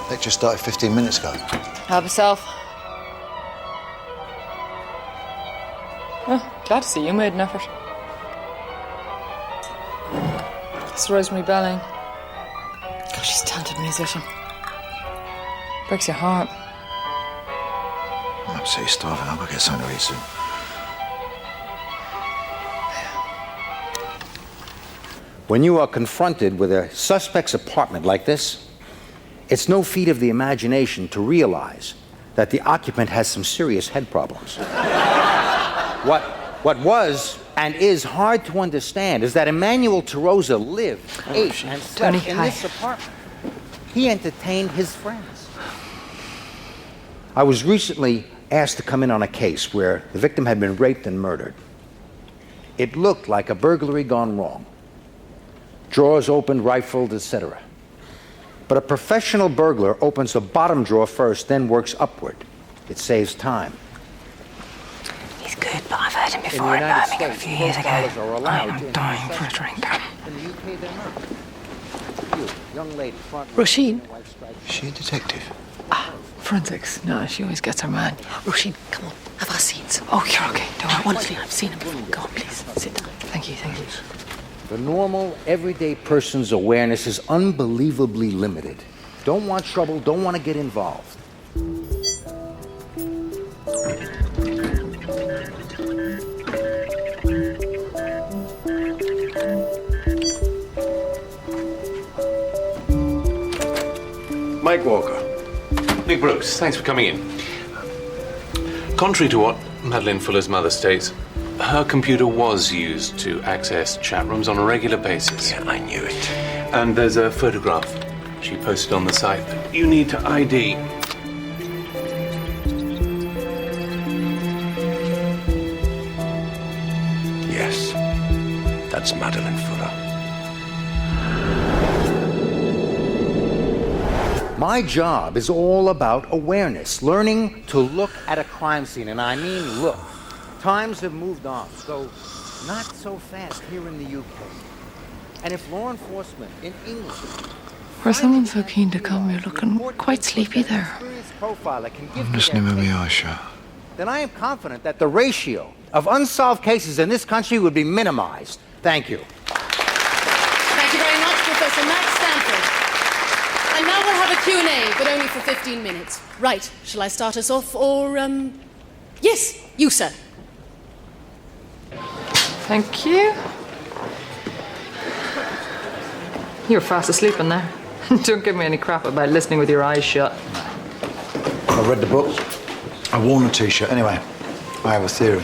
Lecture started 15 minutes ago. Help yourself. Oh, glad to see you made an effort. It's Rosemary Belling. God, she's a talented musician. Breaks your heart. I'm absolutely starving. I've got to get something to eat soon. When you are confronted with a suspect's apartment like this, it's no feat of the imagination to realize that the occupant has some serious head problems. What was and is hard to understand is that Emmanuel Terroza lived, ate, and slept in this apartment. He entertained his friends. I was recently asked to come in on a case where the victim had been raped and murdered. It looked like a burglary gone wrong. Drawers opened, rifled, etc. But a professional burglar opens the bottom drawer first, then works upward. It saves time. He's good. heard him before in Birmingham a few years ago. I am dying for a drink. Roisin? Is she a detective? Forensics. No, she always gets her man. Roisin, come on, have our seats. Oh, you're okay. Don't worry. Honestly, I've seen him before. Go on, please. Sit down. Thank you, thank you. The normal, everyday person's awareness is unbelievably limited. Don't want trouble, don't want to get involved. Mike Walker. Nick Brooks, thanks for coming in. Contrary to what Madeleine Fuller's mother states, her computer was used to access chat rooms on a regular basis. Yeah, I knew it. And there's a photograph she posted on the site that you need to ID. Yes, that's Madeleine Fuller. My job is all about awareness, learning to look at a crime scene, and I mean look. Times have moved on, though not so fast here in the UK. And if law enforcement in England... For someone so keen to come, you're looking quite sleepy there. I'm listening with my eyes shut. Then I am confident that the ratio of unsolved cases in this country would be minimized. Thank you. Thank you very much, Professor Matt Stanford. And now we'll have a Q&A, but only for 15 minutes. Right, shall I start us off, or, Yes, you, sir. Thank you. You're fast asleep in there. Don't give me any crap about listening with your eyes shut. I read the book. I worn a T-shirt. Anyway, I have a theory.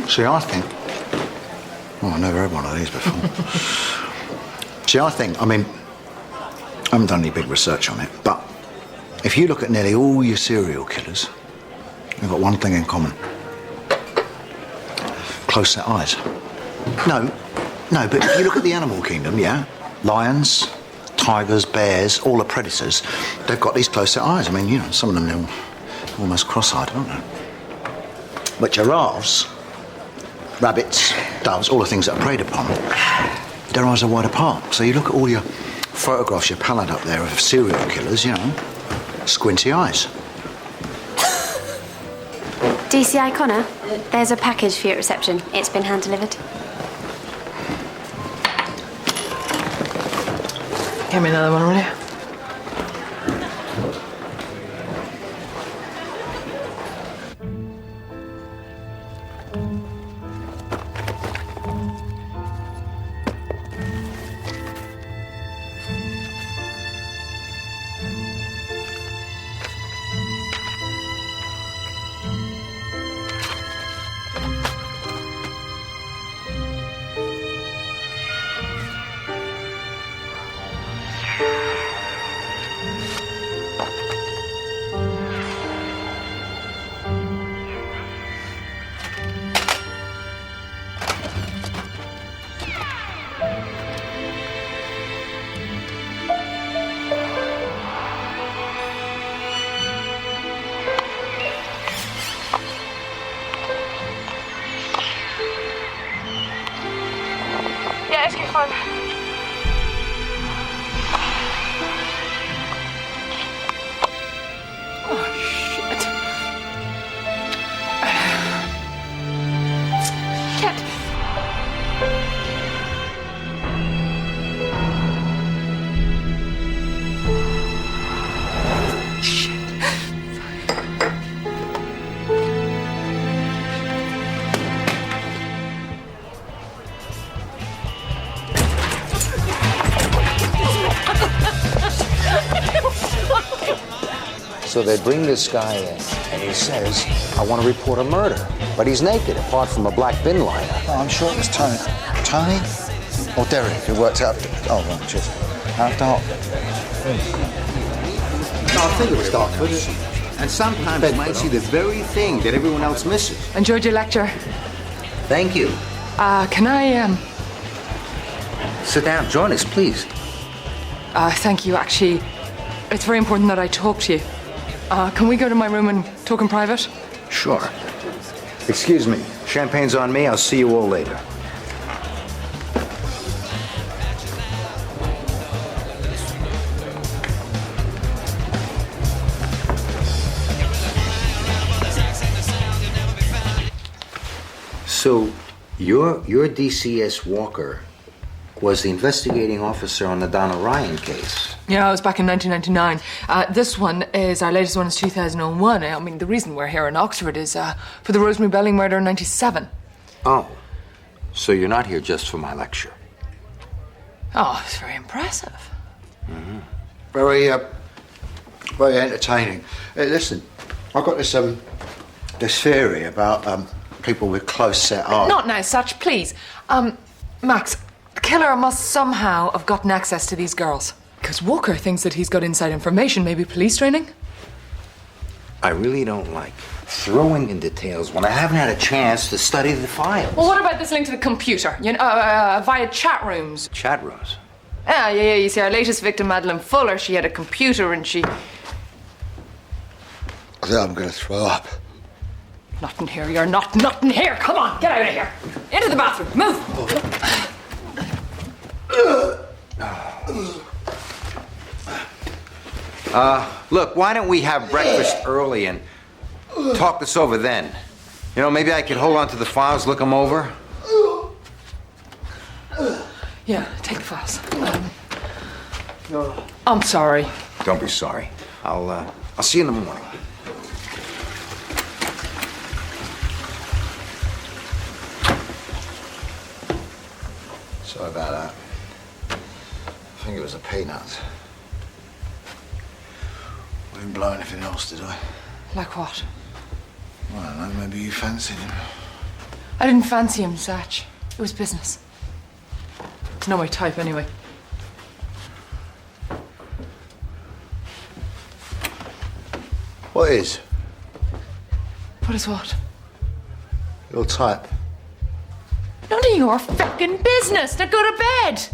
See, I think... Oh, I've never had one of these before. See, I think, I mean, I haven't done any big research on it, but if you look at nearly all your serial killers, they've got one thing in common. Close-set eyes. No, but if you look at the animal kingdom, yeah? Lions, tigers, bears, all the predators, they've got these close-set eyes. I mean, you know, some of them, they're almost cross-eyed, aren't they? But giraffes, rabbits, doves, all the things that are preyed upon, their eyes are wide apart. So you look at all your photographs, your palette up there of serial killers, you know, squinty eyes. DCI Connor, there's a package for you at reception. It's been hand-delivered. Give me another one, will you? So they bring this guy in, and he says, I want to report a murder. But he's naked, apart from a black bin liner. Oh, I'm sure it was Tony. Tony? Or Derek, who worked out... Oh, right, cheers. Out dark. No, I think it was Dartford. And sometimes you might see the very thing that everyone else misses. Enjoyed your lecture. Thank you. Can I, Sit down, join us, please. Thank you, actually. It's very important that I talk to you. Can we go to my room and talk in private? Sure. Excuse me. Champagne's on me. I'll see you all later. So, your DCS Walker was the investigating officer on the Donna Ryan case. Yeah, it was back in 1999. This one is, our latest one is 2001. I mean, the reason we're here in Oxford is for the Rosemary Belling murder in 97. Oh, so you're not here just for my lecture? Oh, it's very impressive. Mm-hmm. Very entertaining. Hey, listen, I've got this theory about people with close set eyes. Not now, Satch, please. Max, the killer must somehow have gotten access to these girls. Because Walker thinks that he's got inside information, maybe police training? I really don't like throwing in details when I haven't had a chance to study the files. Well, what about this link to the computer? You know, via chat rooms. Chat rooms? Yeah. You see, our latest victim, Madeleine Fuller, she had a computer and she... I think I'm going to throw up. Not in here, you're not in here. Come on, get out of here. Into the bathroom, move. Look, why don't we have breakfast early and talk this over then? You know, maybe I could hold on to the files, look them over. Yeah, take the files. I'm sorry. Don't be sorry. I'll see you in the morning. Sorry about that. I think it was a peanut. I didn't blow anything else, did I? Like what? I don't know, maybe you fancied him. I didn't fancy him, Satch. It was business. It's not my type, anyway. What is? What is what? Your type. None of your fucking business. Now go to bed.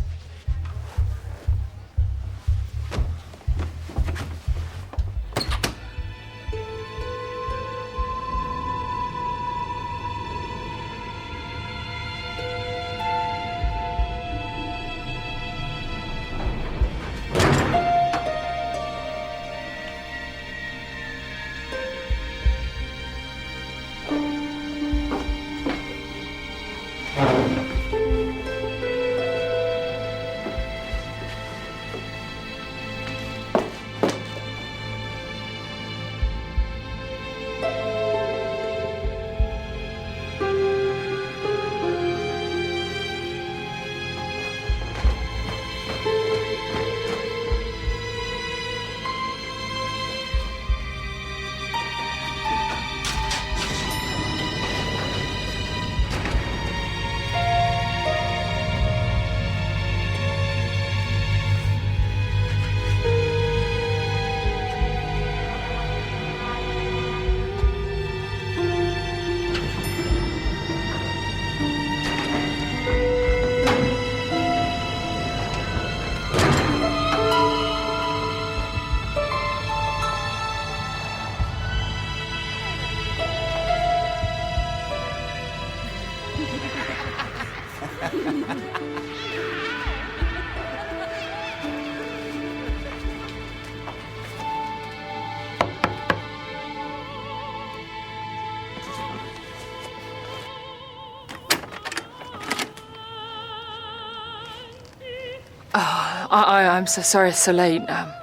I'm so sorry it's so late. I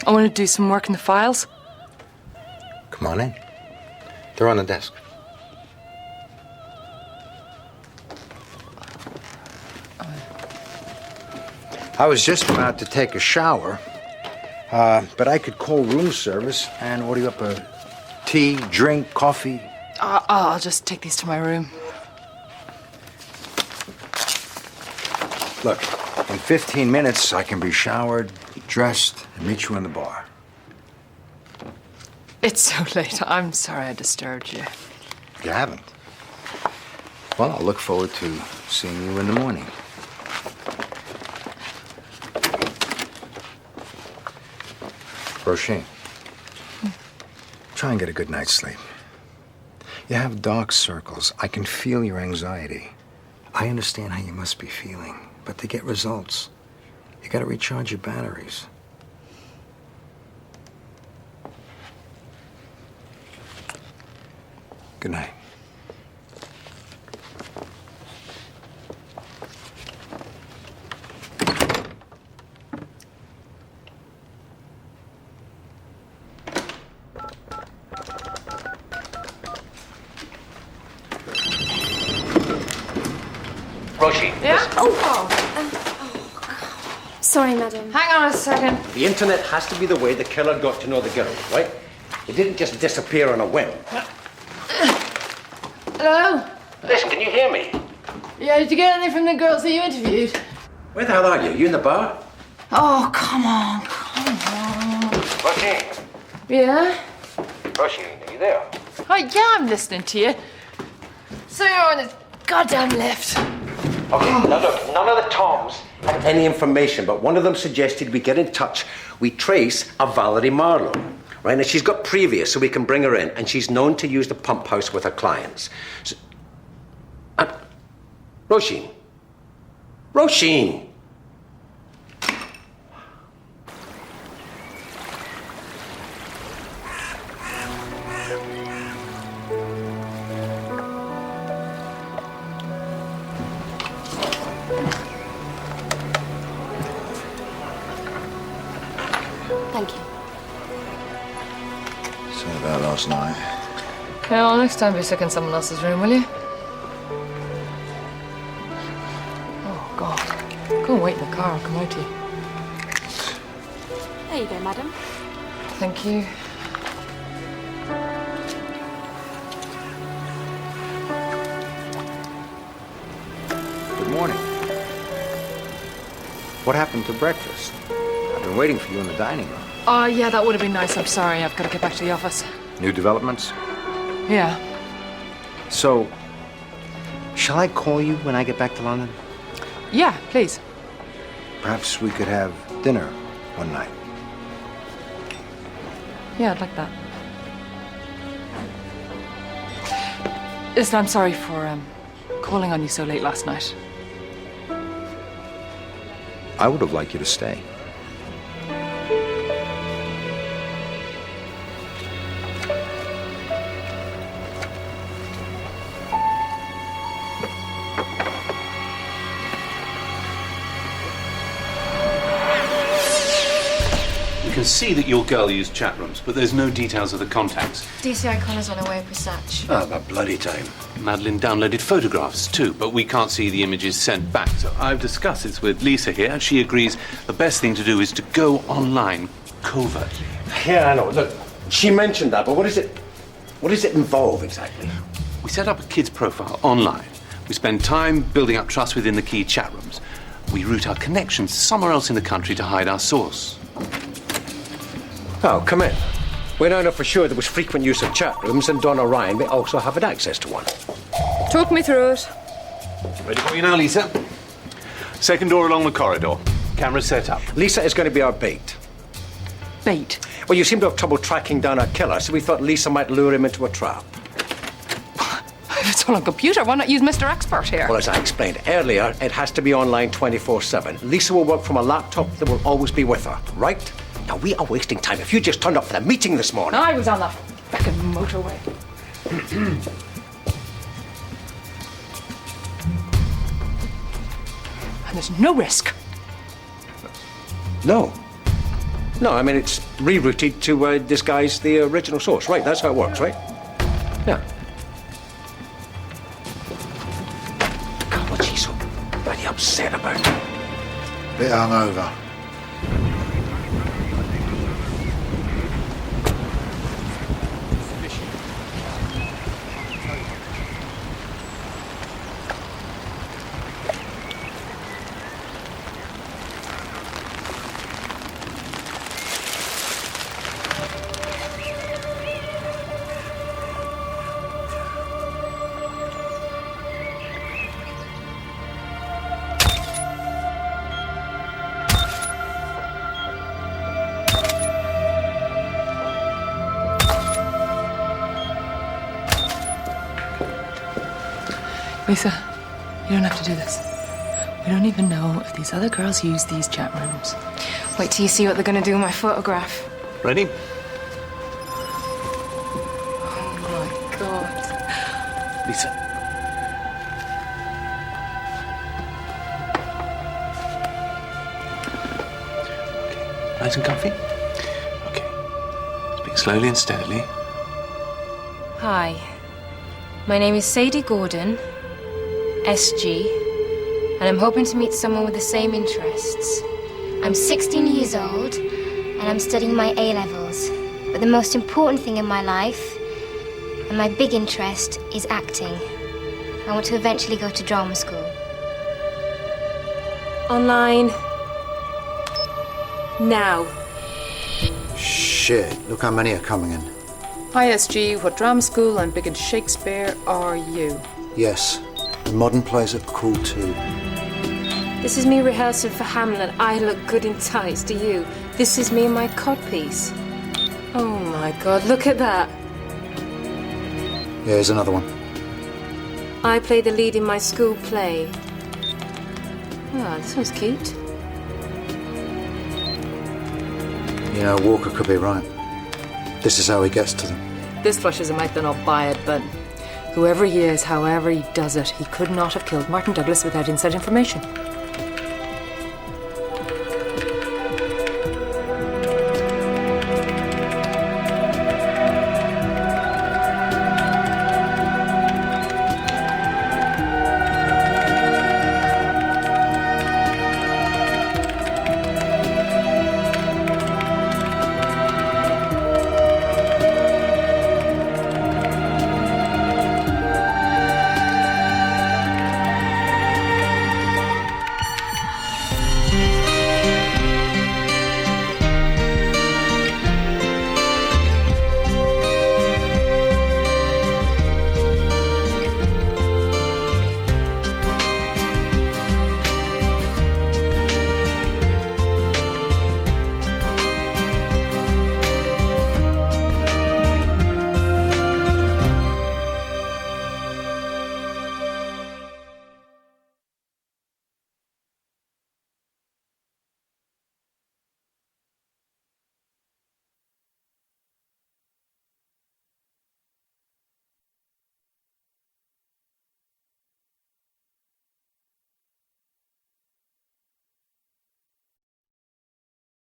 want to do some work in the files. Come on in. They're on the desk. I was just about to take a shower, but I could call room service and order you up a tea, drink, coffee. I'll just take these to my room. Look, in 15 minutes, I can be showered, dressed, and meet you in the bar. It's so late. I'm sorry I disturbed you. You haven't? Well, I'll look forward to seeing you in the morning. Roisin, try and get a good night's sleep. You have dark circles. I can feel your anxiety. I understand how you must be feeling. But to get results, you gotta recharge your batteries. Good night. Roshi. Yeah? Sorry, madam. Hang on a second. The internet has to be the way the killer got to know the girl, right? It didn't just disappear on a whim. Hello? Listen, can you hear me? Yeah, did you get anything from the girls that you interviewed? Where the hell are you? You in the bar? Oh, come on. Roshi. Yeah? Roshi, are you there? Oh, yeah, I'm listening to you. So you're on this goddamn lift. Okay, now look, none of the Toms had any information, but one of them suggested we get in touch. We trace a Valerie Marlowe, right? And she's got previous, so we can bring her in, and she's known to use the pump house with her clients. So, Roisin. Roisin! Thank you. Sorry about last night. Yeah, well, next time be sick in someone else's room, will you? Oh, God. Go and wait in the car. I'll come out to you. There you go, madam. Thank you. Good morning. What happened to breakfast? I've been waiting for you in the dining room. Oh, yeah, that would have been nice. I'm sorry. I've got to get back to the office. New developments? Yeah. So, shall I call you when I get back to London? Yeah, please. Perhaps we could have dinner one night. Yeah, I'd like that. Listen, I'm sorry for calling on you so late last night. I would have liked you to stay. You can see that your girl used chat rooms, but there's no details of the contacts. DCI Connor's on her way up research. Oh, about bloody time. Madeline downloaded photographs too, but we can't see the images sent back. So I've discussed this with Lisa here, and she agrees the best thing to do is to go online covertly. Yeah, I know. Look, she mentioned that, but what does it involve exactly? We set up a kid's profile online. We spend time building up trust within the key chat rooms. We route our connections somewhere else in the country to hide our source. Oh, come in. We now know for sure there was frequent use of chat rooms, and Donna Ryan may also have had access to one. Talk me through it. Ready for you now, Lisa? Second door along the corridor. Camera set up. Lisa is going to be our bait. Bait? Well, you seem to have trouble tracking down our killer, so we thought Lisa might lure him into a trap. If it's all on computer, why not use Mr. Expert here? Well, as I explained earlier, it has to be online 24/7. Lisa will work from a laptop that will always be with her, right? Now, we are wasting time. If you just turned up for the meeting this morning... I was on the fucking motorway. And there's no risk. No. No, I mean, it's rerouted to disguise the original source. Right, that's how it works, right? Yeah. God, what's she so bloody upset about? Bit hungover. Lisa, you don't have to do this. We don't even know if these other girls use these chat rooms. Wait till you see what they're gonna do with my photograph. Ready? Oh my God. Lisa. Nice and comfy? Okay. Speak slowly and steadily. Hi. My name is Sadie Gordon, SG, and I'm hoping to meet someone with the same interests. I'm 16 years old, and I'm studying my A-levels. But the most important thing in my life, and my big interest, is acting. I want to eventually go to drama school. Online. Now. Shit, look how many are coming in. Hi SG, what drama school and big in Shakespeare are you? Yes, the modern plays are cool too. This is me rehearsing for Hamlet. I look good in tights, do you? This is me in my codpiece. Oh my God, look at that. Here's another one. I play the lead in my school play. Ah, this one's cute. You know, Walker could be right. This is how he gets to them. This flushes him out, then I'll buy it, but whoever he is, however he does it, he could not have killed Martin Douglas without inside information.